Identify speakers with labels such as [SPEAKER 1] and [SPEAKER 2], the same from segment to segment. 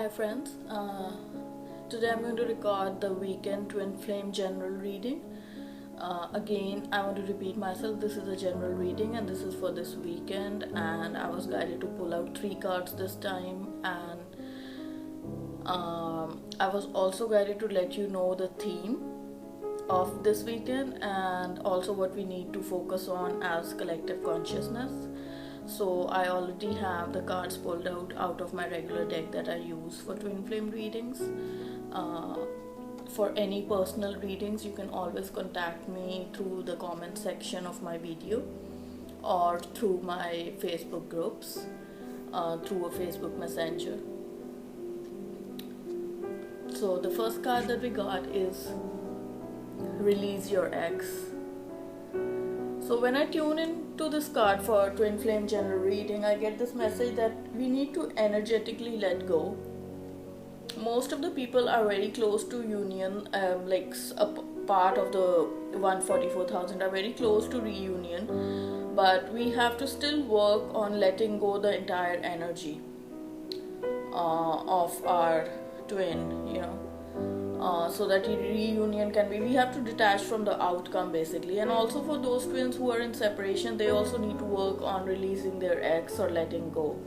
[SPEAKER 1] Hi friends, today I'm going to record the weekend twin flame general reading. Again, I want to repeat myself, this is a general reading and this is for this weekend, and I was guided to pull out 3 cards this time, and I was also guided to let you know the theme of this weekend and also what we need to focus on as collective consciousness. So I already have the cards pulled out of my regular deck that I use for twin flame readings. For any personal readings, you can always contact me through the comment section of my video or through my Facebook groups, through a Facebook Messenger. So the first card that we got is Release Your Ex. So when I tune into this card for twin flame general reading, I get this message that we need to energetically let go. Most of the people are very close to union, like a part of the 144,000 are very close to reunion, but we have to still work on letting go the entire energy of our twin, so that reunion can be, we have to detach from the outcome basically. And also for those twins who are in separation, they also need to work on releasing their ex or letting go.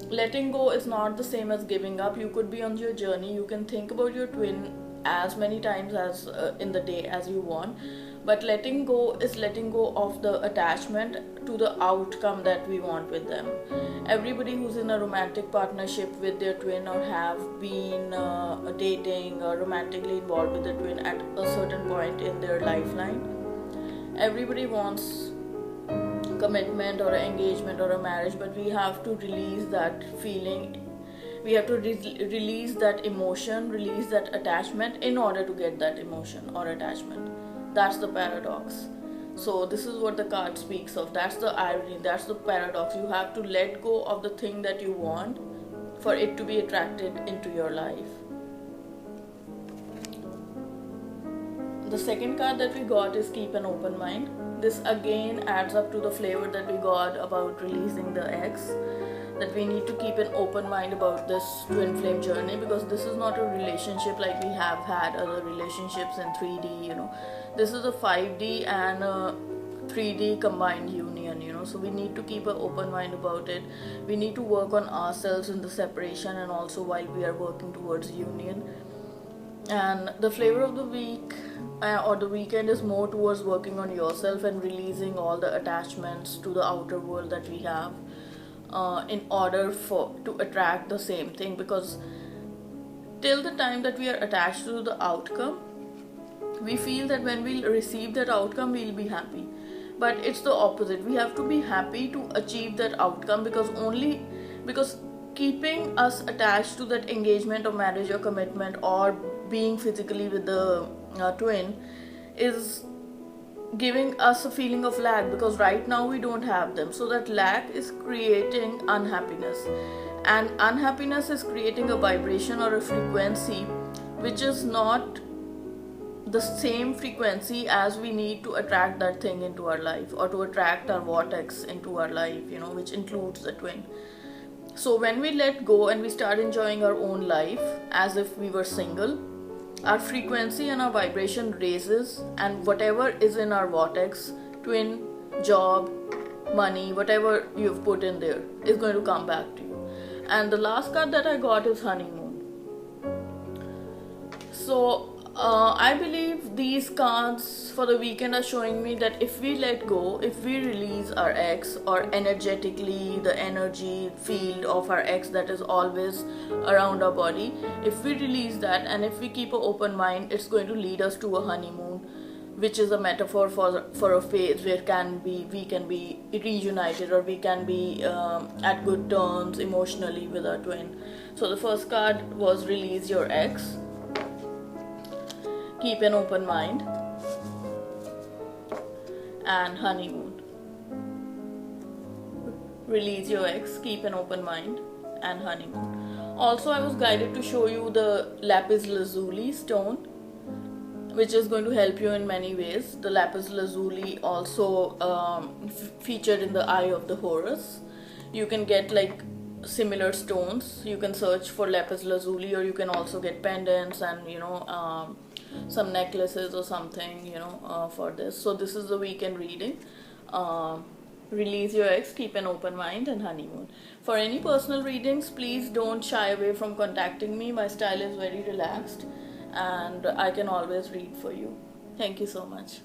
[SPEAKER 1] Letting go is not the same as giving up. You could be on your journey, you can think about your twin as many times as in the day as you want, but letting go is letting go of the attachment to the outcome that we want with them. Everybody who's in a romantic partnership with their twin or have been dating or romantically involved with their twin at a certain point in their lifeline, everybody wants commitment or an engagement or a marriage, but we have to release that feeling. We have to release that emotion, release that attachment in order to get that emotion or attachment. That's the paradox. So this is what the card speaks of. That's the irony, that's the paradox. You have to let go of the thing that you want for it to be attracted into your life. The second card that we got is Keep an Open Mind. This again adds up to the flavor that we got about releasing the ex, that we need to keep an open mind about this twin flame journey, because this is not a relationship like we have had other relationships in 3D. This is a 5D and a 3D combined union, so we need to keep an open mind about it. We need to work on ourselves in the separation and also while we are working towards union. And the flavor of the week or the weekend is more towards working on yourself and releasing all the attachments to the outer world that we have in order to attract the same thing, because till the time that we are attached to the outcome, we feel that when we'll receive that outcome we'll be happy, but it's the opposite. We have to be happy to achieve that outcome, because keeping us attached to that engagement or marriage or commitment or being physically with the twin is giving us a feeling of lack, because right now we don't have them. So that lack is creating unhappiness, and unhappiness is creating a vibration or a frequency which is not the same frequency as we need to attract that thing into our life or to attract our vortex into our life, which includes the twin. So when we let go and we start enjoying our own life as if we were single, our frequency and our vibration raises, and whatever is in our vortex, twin, job, money, whatever you've put in there is going to come back to you. And the last card that I got is Honeymoon. So I believe these cards for the weekend are showing me that if we let go, if we release our ex, or energetically the energy field of our ex that is always around our body, if we release that and if we keep an open mind, it's going to lead us to a honeymoon, which is a metaphor for a phase where we can be reunited, or we can be at good terms emotionally with our twin. So the first card was Release Your Ex, Keep an Open Mind, and Honeymoon. Release your ex, keep an open mind, and honeymoon. Also, I was guided to show you the lapis lazuli stone, which is going to help you in many ways. The lapis lazuli also featured in the Eye of the Horus. You can get like similar stones. You can search for lapis lazuli, or you can also get pendants and some necklaces or something for this. So this is the weekend reading. Release your ex, keep an open mind, and honeymoon. For any personal readings, please don't shy away from contacting me. My style is very relaxed and I can always read for you. Thank you so much.